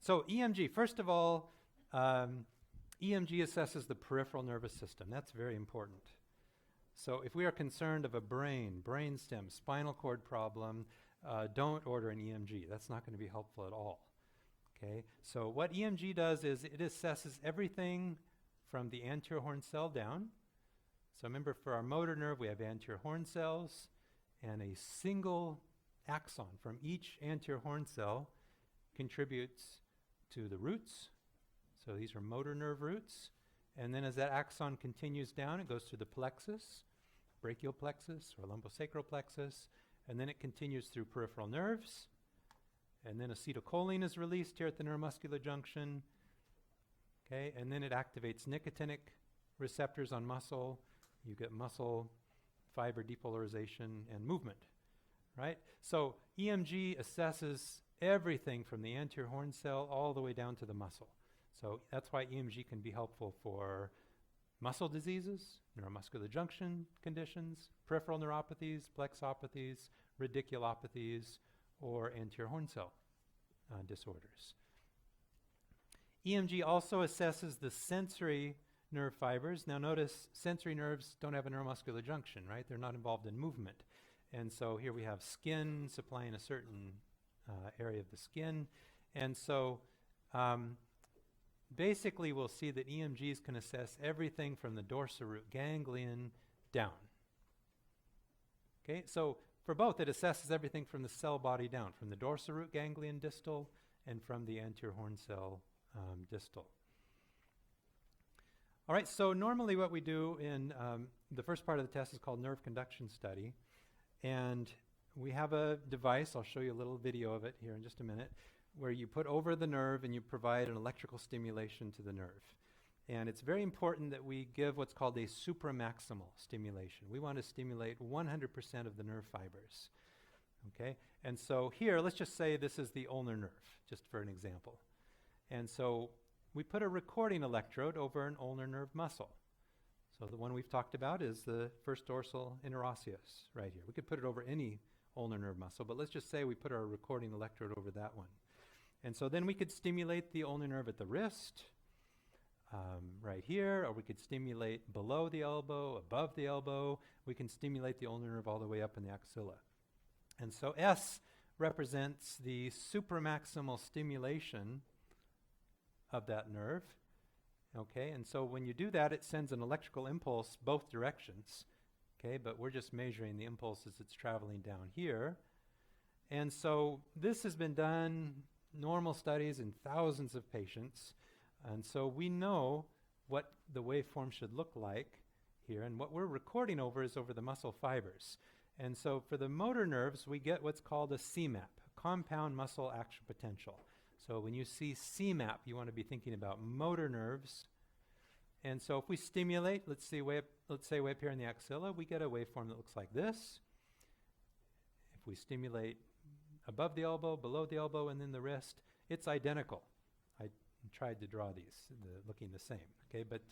So EMG, first of all, EMG assesses the peripheral nervous system. That's very important. So if we are concerned of a brainstem, spinal cord problem, don't order an EMG. That's not going to be helpful at all. Okay, so what EMG does is it assesses everything from the anterior horn cell down. So remember, for our motor nerve, we have anterior horn cells, and a single axon from each anterior horn cell contributes to the roots. So these are motor nerve roots. And then as that axon continues down, it goes to the plexus, brachial plexus or lumbosacral plexus, and then it continues through peripheral nerves. And then acetylcholine is released here at the neuromuscular junction. Okay, and then it activates nicotinic receptors on muscle. You get muscle fiber depolarization and movement, right? So EMG assesses everything from the anterior horn cell all the way down to the muscle. So that's why EMG can be helpful for muscle diseases, neuromuscular junction conditions, peripheral neuropathies, plexopathies, radiculopathies, or anterior horn cell disorders. EMG also assesses the sensory nerve fibers. Now notice sensory nerves don't have a neuromuscular junction, right? They're not involved in movement. And so here we have skin supplying a certain area of the skin. And so basically we'll see that EMGs can assess everything from the dorsoroot ganglion down. Okay, so for both, it assesses everything from the cell body down, from the dorsoroot ganglion distal and from the anterior horn cell distal. All right, so normally what we do in the first part of the test is called nerve conduction study. And we have a device, I'll show you a little video of it here in just a minute, where you put over the nerve and you provide an electrical stimulation to the nerve. And it's very important that we give what's called a supramaximal stimulation. We want to stimulate 100% of the nerve fibers. Okay, and so here, let's just say this is the ulnar nerve, just for an example. And so we put a recording electrode over an ulnar nerve muscle. So the one we've talked about is the first dorsal interosseous right here. We could put it over any ulnar nerve muscle, but let's just say we put our recording electrode over that one. And so then we could stimulate the ulnar nerve at the wrist, right here, or we could stimulate below the elbow, above the elbow. We can stimulate the ulnar nerve all the way up in the axilla. And so S represents the supramaximal stimulation of that nerve. Okay, and so when you do that, it sends an electrical impulse both directions. Okay, but we're just measuring the impulse as it's traveling down here. And so this has been done, normal studies in thousands of patients. And so we know what the waveform should look like here. And what we're recording over is over the muscle fibers. And so for the motor nerves, we get what's called a CMAP, compound muscle action potential. So when you see CMAP, you want to be thinking about motor nerves. And so if we stimulate, let's say way up here in the axilla, we get a waveform that looks like this. If we stimulate above the elbow, below the elbow, and then the wrist, it's identical. I tried to draw these, looking the same. Okay, but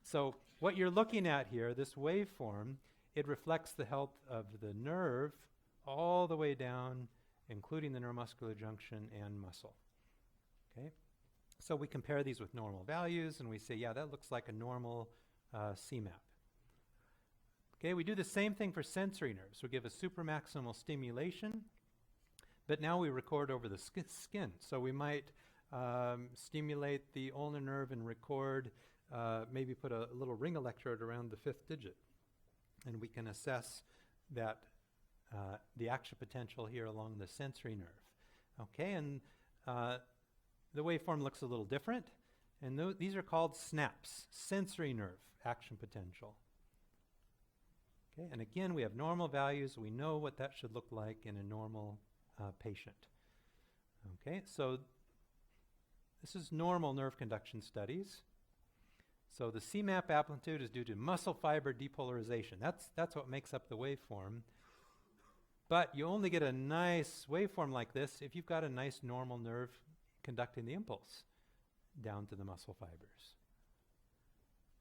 so what you're looking at here, this waveform, it reflects the health of the nerve all the way down, including the neuromuscular junction and muscle. Okay, so we compare these with normal values, and we say, yeah, that looks like a normal CMAP. Okay, we do the same thing for sensory nerves. We give a supramaximal stimulation, but now we record over the skin. So we might stimulate the ulnar nerve and record, maybe put a little ring electrode around the 5th digit. And we can assess that the action potential here along the sensory nerve. Okay, and the waveform looks a little different. And these are called SNAPs, sensory nerve action potential. Okay, and again, we have normal values. We know what that should look like in a normal patient. Okay, so this is normal nerve conduction studies. So the CMAP amplitude is due to muscle fiber depolarization. That's what makes up the waveform. But you only get a nice waveform like this if you've got a nice normal nerve conducting the impulse down to the muscle fibers.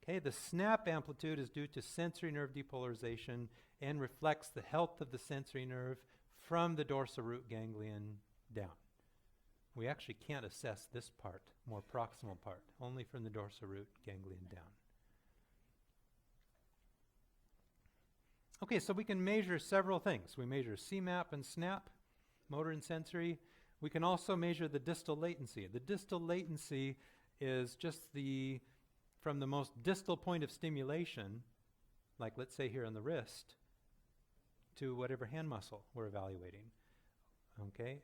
Okay, the SNAP amplitude is due to sensory nerve depolarization and reflects the health of the sensory nerve from the dorsoroot ganglion down. we actually can't assess this part, more proximal part, only from the dorsal root ganglion down. Okay, so we can measure several things. We measure CMAP and SNAP, motor and sensory. We can also measure the distal latency. The distal latency is just from the most distal point of stimulation, like let's say here on the wrist, to whatever hand muscle we're evaluating. Okay,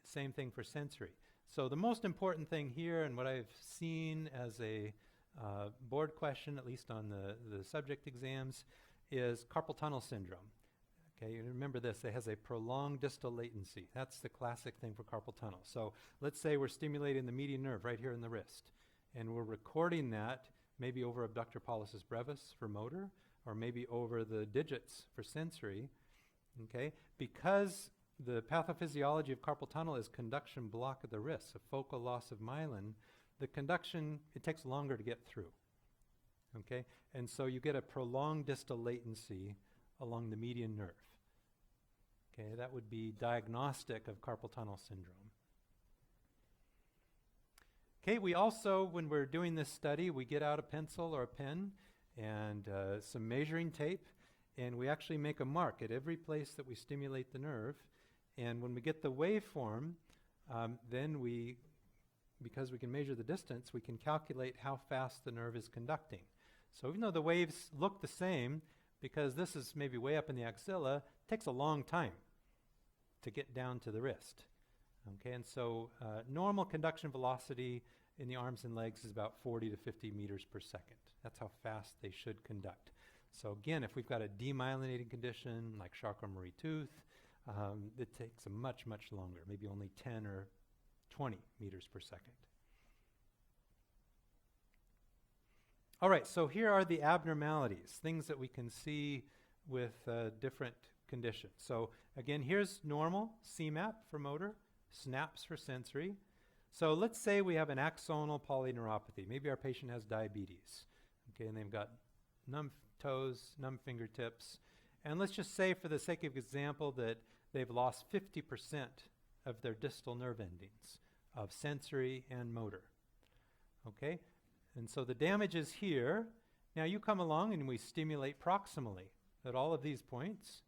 same thing for sensory. So the most important thing here, and what I've seen as a board question, at least on the subject exams, is carpal tunnel syndrome. Okay, you remember this, it has a prolonged distal latency. That's the classic thing for carpal tunnel. So let's say we're stimulating the median nerve right here in the wrist, and we're recording that maybe over abductor pollicis brevis for motor, or maybe over the digits for sensory. Okay, because the pathophysiology of carpal tunnel is conduction block at the wrist, a focal loss of myelin, the conduction, it takes longer to get through. Okay, and so you get a prolonged distal latency along the median nerve. Okay, that would be diagnostic of carpal tunnel syndrome. Okay, we also, when we're doing this study, we get out a pencil or a pen and some measuring tape, and we actually make a mark at every place that we stimulate the nerve. And when we get the waveform, then because we can measure the distance, we can calculate how fast the nerve is conducting. So even though the waves look the same, because this is maybe way up in the axilla, it takes a long time to get down to the wrist. Okay, and so normal conduction velocity in the arms and legs is about 40 to 50 meters per second. That's how fast they should conduct. So again, if we've got a demyelinating condition like Charcot-Marie Tooth, it takes a much, much longer, maybe only 10 or 20 meters per second. All right, so here are the abnormalities, things that we can see with different conditions. So again, here's normal, CMAP for motor, SNAPs for sensory. So let's say we have an axonal polyneuropathy. Maybe our patient has diabetes, okay, and they've got numb toes, numb fingertips. And let's just say, for the sake of example, that they've lost 50% of their distal nerve endings of sensory and motor. Okay? And so the damage is here. Now you come along and we stimulate proximally at all of these points.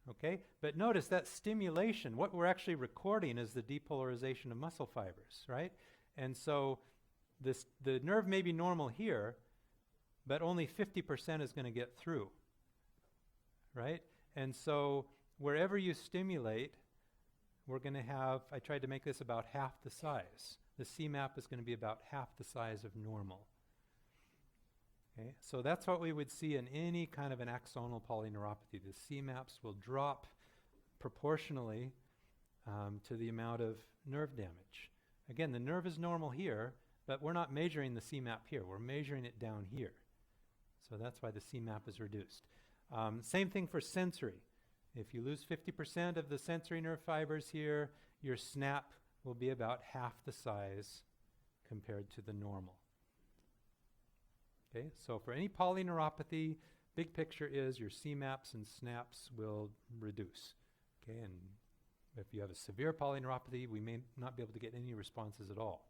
Okay? But notice that stimulation, what we're actually recording is the depolarization of muscle fibers, right? And so the nerve may be normal here, but only 50% is going to get through. Right? And so wherever you stimulate, we're going to have, I tried to make this about half the size. The CMAP is going to be about half the size of normal. Okay? So that's what we would see in any kind of an axonal polyneuropathy. The CMAPs will drop proportionally to the amount of nerve damage. Again, the nerve is normal here, but we're not measuring the CMAP here. We're measuring it down here. So that's why the CMAP is reduced. Same thing for sensory. If you lose 50% of the sensory nerve fibers here, your SNAP will be about half the size compared to the normal. Okay, so for any polyneuropathy, big picture is your CMAPs and SNAPs will reduce. Okay, and if you have a severe polyneuropathy, we may not be able to get any responses at all.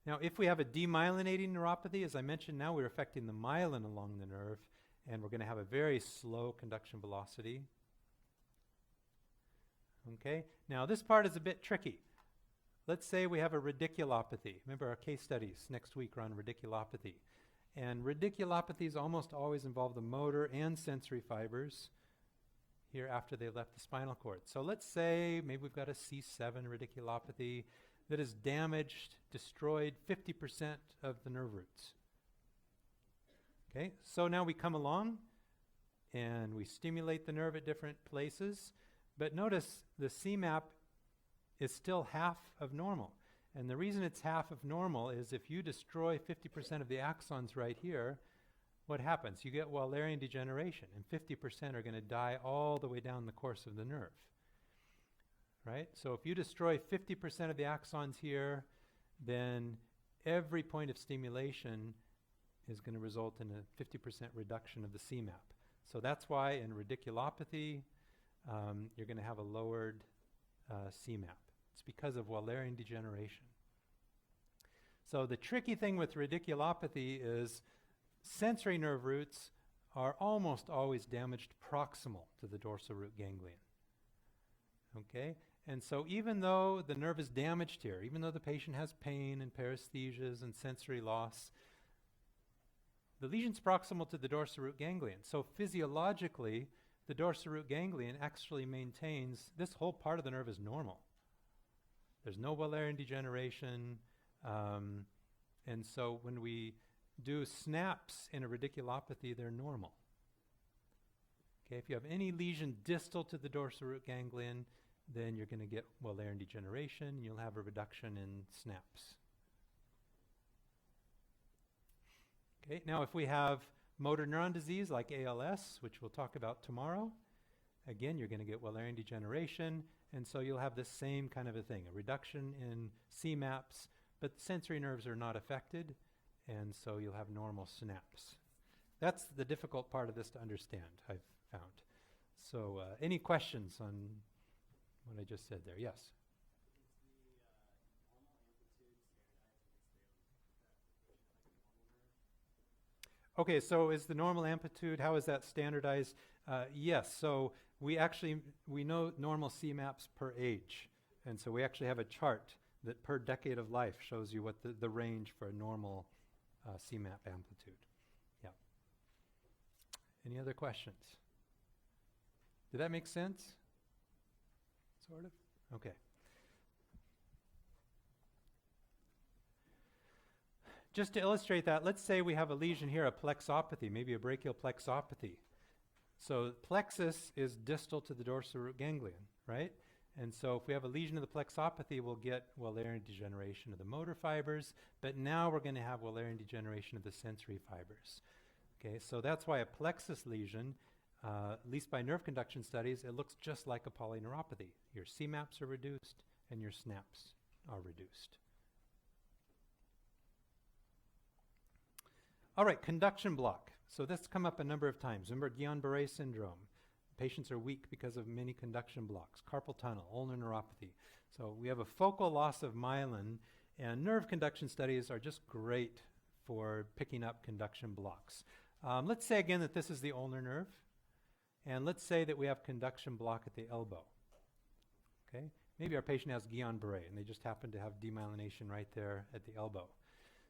Now, if we have a demyelinating neuropathy, as I mentioned, now we're affecting the myelin along the nerve, and we're going to have a very slow conduction velocity. Okay, now this part is a bit tricky. Let's say we have a radiculopathy. Remember our case studies next week are on radiculopathy. And radiculopathies almost always involve the motor and sensory fibers here after they left the spinal cord. So let's say maybe we've got a C7 radiculopathy that has damaged, destroyed 50% of the nerve roots. Okay, so now we come along and we stimulate the nerve at different places, but notice the CMAP is still half of normal. And the reason it's half of normal is if you destroy 50% of the axons right here, what happens? You get Wallerian degeneration, and 50% are going to die all the way down the course of the nerve. Right? So if you destroy 50% of the axons here, then every point of stimulation is going to result in a 50% reduction of the CMAP. So that's why in radiculopathy, you're going to have a lowered CMAP. It's because of Wallerian degeneration. So the tricky thing with radiculopathy is sensory nerve roots are almost always damaged proximal to the dorsal root ganglion. Okay? And so even though the nerve is damaged here, even though the patient has pain and paresthesias and sensory loss, the lesion's proximal to the dorsal root ganglion. So physiologically, the dorsal root ganglion actually maintains, this whole part of the nerve is normal. There's no Wallerian degeneration. And so when we do snaps in a radiculopathy, they're normal. Okay, if you have any lesion distal to the dorsal root ganglion, then you're going to get Wallerian degeneration, and you'll have a reduction in snaps. Okay, now if we have motor neuron disease like ALS, which we'll talk about tomorrow, again, you're going to get Wallerian degeneration, and so you'll have the same kind of a thing, a reduction in CMAPs, but the sensory nerves are not affected, and so you'll have normal synapse. That's the difficult part of this to understand, I've found. So any questions on what I just said there? Yes? Okay, so is the normal amplitude, how is that standardized? Yes, so we know normal CMAPs per age. And so we actually have a chart that per decade of life shows you what the range for a normal CMAP amplitude. Yeah. Any other questions? Did that make sense? Sort of? Okay. Just to illustrate that, let's say we have a lesion here, a plexopathy, maybe a brachial plexopathy. So plexus is distal to the dorsal root ganglion, right? And so if we have a lesion of the plexopathy, we'll get Wallerian degeneration of the motor fibers, but now we're going to have Wallerian degeneration of the sensory fibers. Okay, so that's why a plexus lesion, at least by nerve conduction studies, it looks just like a polyneuropathy. Your CMAPs are reduced and your snaps are reduced. All right, conduction block. So this has come up a number of times. Remember Guillain-Barré syndrome. Patients are weak because of many conduction blocks. Carpal tunnel, ulnar neuropathy. So we have a focal loss of myelin, and nerve conduction studies are just great for picking up conduction blocks. Let's say again that this is the ulnar nerve, and let's say that we have conduction block at the elbow. Okay? Maybe our patient has Guillain-Barré, and they just happen to have demyelination right there at the elbow.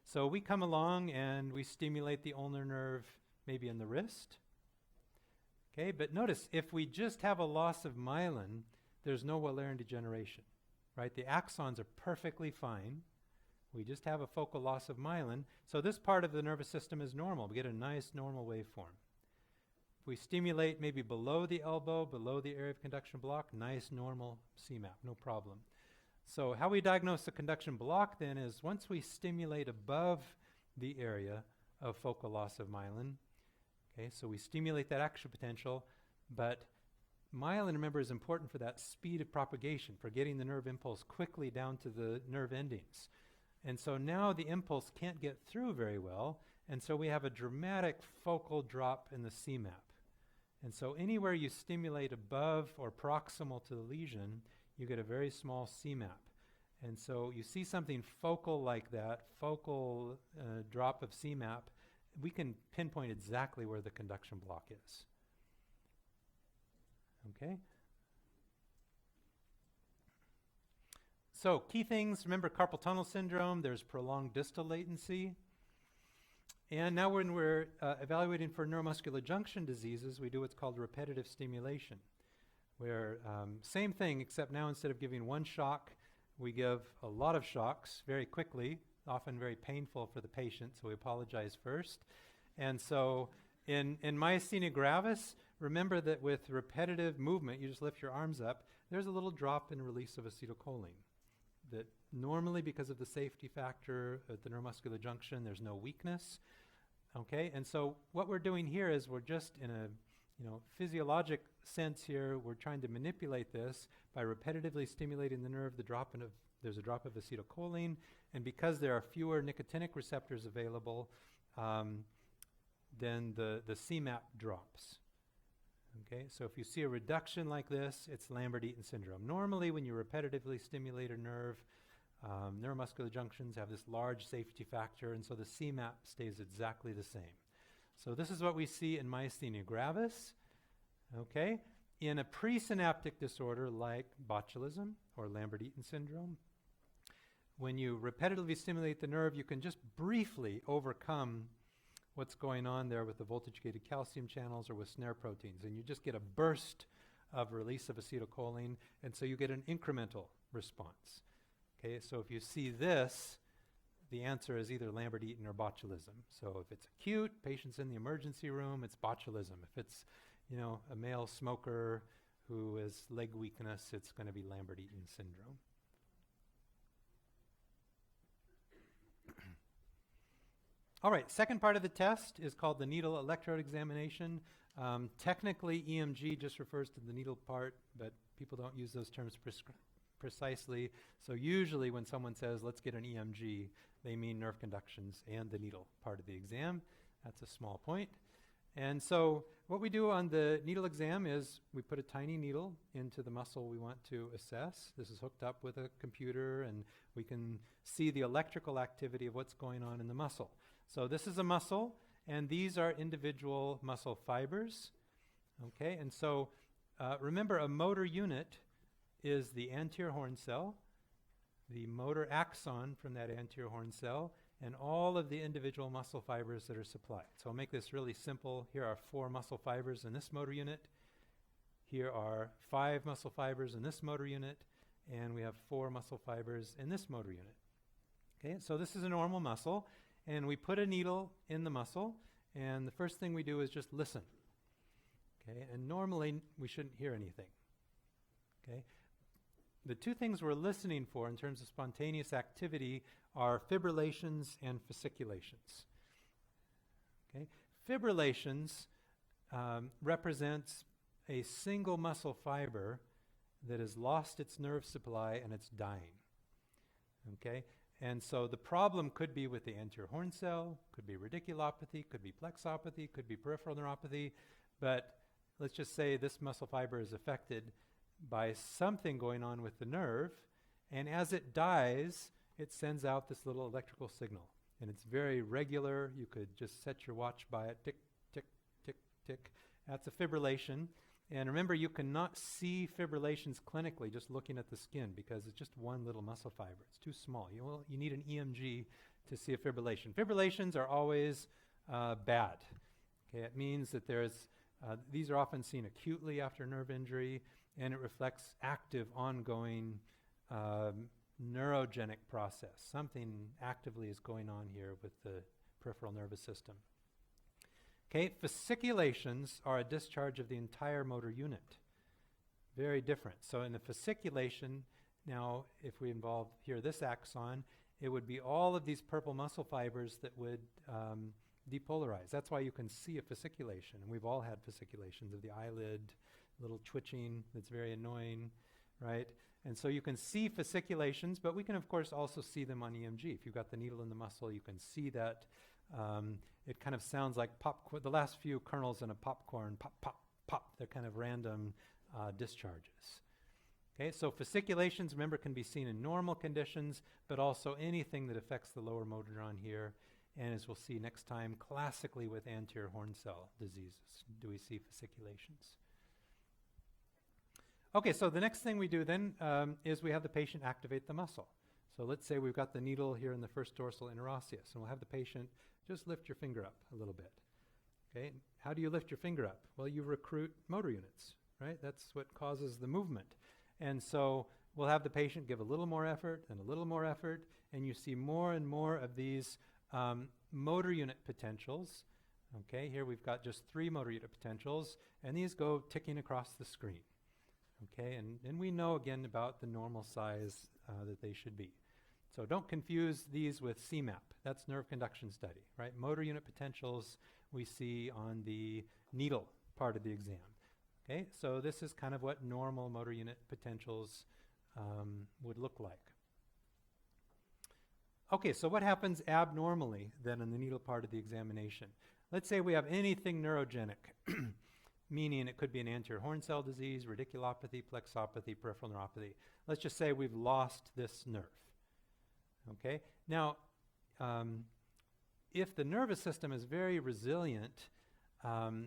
So we come along and we stimulate the ulnar nerve maybe in the wrist. Okay, but notice if we just have a loss of myelin, there's no Wallerian degeneration, right? The axons are perfectly fine. We just have a focal loss of myelin. So this part of the nervous system is normal. We get a nice normal waveform. If we stimulate maybe below the elbow, below the area of conduction block, nice normal CMAP, no problem. So how we diagnose the conduction block then is once we stimulate above the area of focal loss of myelin, okay, so we stimulate that action potential, but myelin, remember, is important for that speed of propagation, for getting the nerve impulse quickly down to the nerve endings. And so now the impulse can't get through very well, and so we have a dramatic focal drop in the CMAP. And so anywhere you stimulate above or proximal to the lesion, you get a very small CMAP. And so you see something focal like that, focal drop of CMAP, we can pinpoint exactly where the conduction block is. Okay? So key things, remember carpal tunnel syndrome, there's prolonged distal latency. And now when we're evaluating for neuromuscular junction diseases, we do what's called repetitive stimulation, where same thing, except now instead of giving one shock, we give a lot of shocks very quickly, often very painful for the patient, so we apologize first. And so in myasthenia gravis, remember that with repetitive movement, you just lift your arms up, there's a little drop in release of acetylcholine. That normally, because of the safety factor at the neuromuscular junction, there's no weakness. Okay, and so what we're doing here is we're just in a physiologic sense here, we're trying to manipulate this by repetitively stimulating the nerve. There's a drop of acetylcholine, and because there are fewer nicotinic receptors available, then the CMAP drops. Okay, so if you see a reduction like this, it's Lambert-Eaton syndrome. Normally, when you repetitively stimulate a nerve, neuromuscular junctions have this large safety factor, and so the CMAP stays exactly the same. So this is what we see in myasthenia gravis. Okay, in a presynaptic disorder like botulism or Lambert-Eaton syndrome, when you repetitively stimulate the nerve, you can just briefly overcome what's going on there with the voltage-gated calcium channels or with snare proteins, and you just get a burst of release of acetylcholine, and so you get an incremental response. Okay, so if you see this, the answer is either Lambert-Eaton or botulism. So if it's acute, patient's in the emergency room, it's botulism. If it's, a male smoker who has leg weakness, it's going to be Lambert-Eaton syndrome. All right, second part of the test is called the needle electrode examination. Technically, EMG just refers to the needle part, but people don't use those terms precisely. So usually when someone says, let's get an EMG, they mean nerve conductions and the needle part of the exam. That's a small point. And so what we do on the needle exam is we put a tiny needle into the muscle we want to assess. This is hooked up with a computer, and we can see the electrical activity of what's going on in the muscle. So this is a muscle, and these are individual muscle fibers. Okay, and so remember, a motor unit is the anterior horn cell, the motor axon from that anterior horn cell, and all of the individual muscle fibers that are supplied. So I'll make this really simple. Here are 4 muscle fibers in this motor unit. Here are 5 muscle fibers in this motor unit, and we have 4 muscle fibers in this motor unit. Okay, so this is a normal muscle, and we put a needle in the muscle, and the first thing we do is just listen. Okay, and normally we shouldn't hear anything. Okay, the 2 things we're listening for in terms of spontaneous activity are fibrillations and fasciculations. Okay, fibrillations represents a single muscle fiber that has lost its nerve supply and it's dying. Okay, and so the problem could be with the anterior horn cell, could be radiculopathy, could be plexopathy, could be peripheral neuropathy, but let's just say this muscle fiber is affected by something going on with the nerve, and as it dies, it sends out this little electrical signal, and it's very regular. You could just set your watch by it, tick, tick, tick, tick. That's a fibrillation. And remember, you cannot see fibrillations clinically just looking at the skin because it's just one little muscle fiber. It's too small. You need an EMG to see a fibrillation. Fibrillations are always bad. Okay, it means that these are often seen acutely after nerve injury, and it reflects active, ongoing neurogenic process. Something actively is going on here with the peripheral nervous system. Okay, fasciculations are a discharge of the entire motor unit. Very different. So in the fasciculation, now if we involve here this axon, it would be all of these purple muscle fibers that would depolarize. That's why you can see a fasciculation. And we've all had fasciculations of the eyelid, little twitching that's very annoying, right? And so you can see fasciculations, but we can of course also see them on EMG. If you've got the needle in the muscle, you can see that. It kind of sounds like popcorn, the last few kernels in a popcorn, pop, pop, pop. They're kind of random discharges. Okay, so fasciculations, remember, can be seen in normal conditions, but also anything that affects the lower motor neuron here. And as we'll see next time, classically with anterior horn cell diseases, do we see fasciculations? Okay, so the next thing we do then is we have the patient activate the muscle. So let's say we've got the needle here in the first dorsal interosseous, and we'll have the patient just lift your finger up a little bit. Okay, how do you lift your finger up? Well, you recruit motor units, right? That's what causes the movement. And so we'll have the patient give a little more effort and a little more effort, and you see more and more of these motor unit potentials. Okay, here we've got just 3 motor unit potentials, and these go ticking across the screen. Okay, and we know again about the normal size that they should be. So don't confuse these with CMAP. That's nerve conduction study, right? Motor unit potentials we see on the needle part of the exam. Okay, so this is kind of what normal motor unit potentials would look like. Okay, so what happens abnormally then in the needle part of the examination? Let's say we have anything neurogenic. meaning it could be an anterior horn cell disease, radiculopathy, plexopathy, peripheral neuropathy. Let's just say we've lost this nerve. Okay? Now, if the nervous system is very resilient,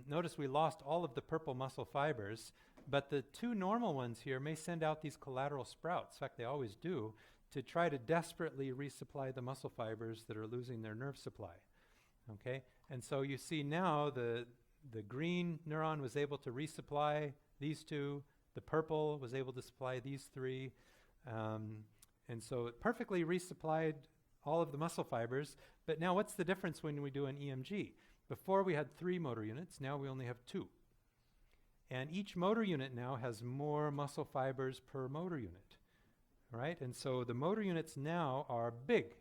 notice we lost all of the purple muscle fibers, but the two normal ones here may send out these collateral sprouts, in fact they always do, to try to desperately resupply the muscle fibers that are losing their nerve supply. Okay? And so you see now the green neuron was able to resupply these two, the purple was able to supply these three, and so it perfectly resupplied all of the muscle fibers. But now what's the difference when we do an EMG? Before we had 3 motor units, now we only have 2. And each motor unit now has more muscle fibers per motor unit, right? And so the motor units now are big.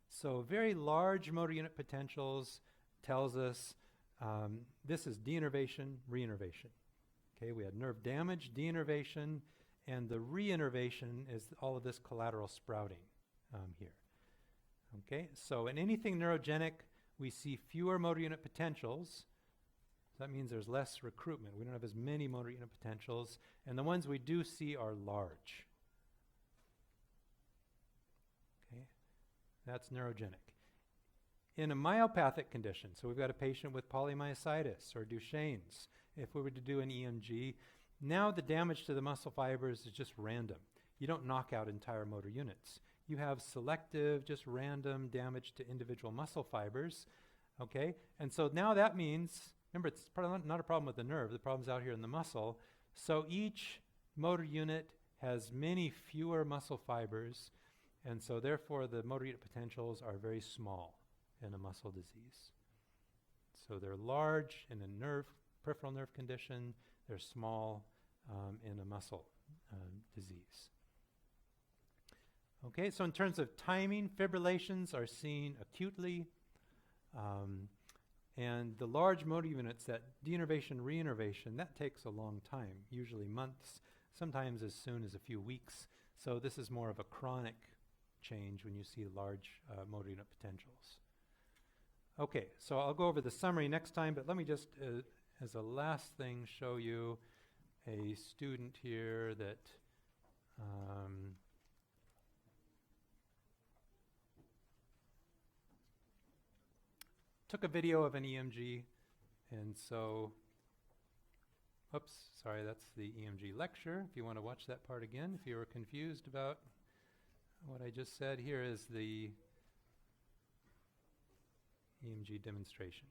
So very large motor unit potentials tells us this is deinnervation, reinnervation. Okay, we had nerve damage, deinnervation, and the reinnervation is all of this collateral sprouting here. Okay, so in anything neurogenic, we see fewer motor unit potentials. That means there's less recruitment. We don't have as many motor unit potentials, and the ones we do see are large. Okay, that's neurogenic. In a myopathic condition, so we've got a patient with polymyositis or Duchenne's, if we were to do an EMG, now the damage to the muscle fibers is just random. You don't knock out entire motor units. You have selective, just random damage to individual muscle fibers, okay? And so now that means, remember, it's not a problem with the nerve, the problem's out here in the muscle. So each motor unit has many fewer muscle fibers, and so therefore the motor unit potentials are very small in a muscle disease. So they're large in a peripheral nerve condition, they're small in a muscle disease. Okay, so in terms of timing, fibrillations are seen acutely, and the large motor units, that deinnervation, reinnervation, that takes a long time, usually months, sometimes as soon as a few weeks. So this is more of a chronic change when you see large motor unit potentials. Okay, so I'll go over the summary next time, but let me just, as a last thing, show you a student here that took a video of an EMG, and so, oops, sorry, that's the EMG lecture. If you want to watch that part again, if you were confused about what I just said, here is the EMG demonstration.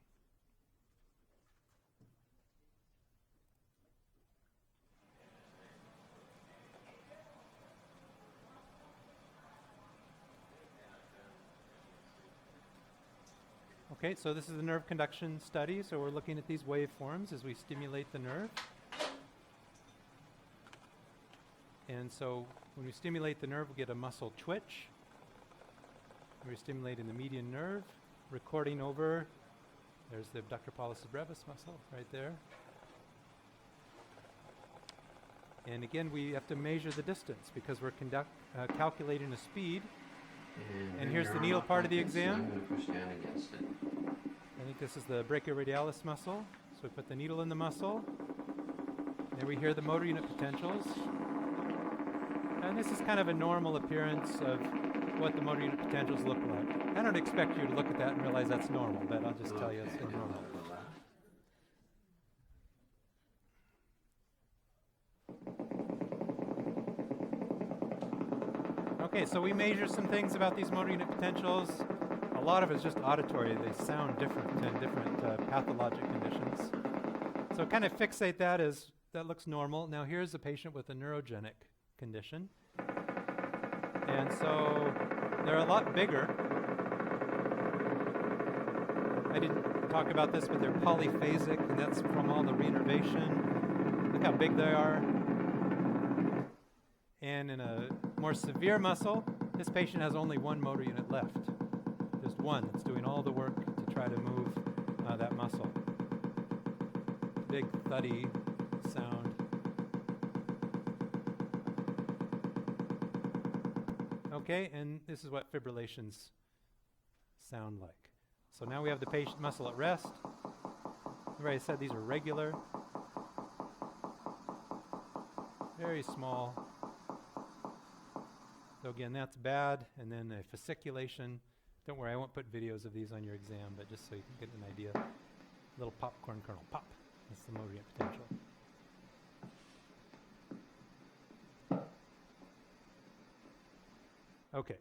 Okay, so this is the nerve conduction study. So we're looking at these waveforms as we stimulate the nerve. And so when we stimulate the nerve, we get a muscle twitch. We're stimulating the median nerve, recording over, there's the abductor pollicis brevis muscle right there. And again, we have to measure the distance because we're calculating a speed. And here's the needle part of the exam. I'm going to push down against it. I think this is the brachioradialis muscle. So we put the needle in the muscle. Then we hear the motor unit potentials. And this is kind of a normal appearance of what the motor unit potentials look like. I don't expect you to look at that and realize that's normal, but I'll just tell you it's normal. Okay, so we measure some things about these motor unit potentials. A lot of it is just auditory. They sound different in different pathologic conditions. So kind of fixate that as that looks normal. Now here's a patient with a neurogenic condition. And so they're a lot bigger. I didn't talk about this, but they're polyphasic, and that's from all the reinnervation. Look how big they are. And in a more severe muscle, this patient has only one motor unit left. Just one that's doing all the work to try to move that muscle. Big, thuddy sound. Okay, and this is what fibrillations sound like. So now we have the patient muscle at rest. Remember I said these are regular, very small. So again, that's bad. And then a fasciculation. Don't worry, I won't put videos of these on your exam, but just so you can get an idea. Little popcorn kernel, pop. That's the motor unit potential. Okay.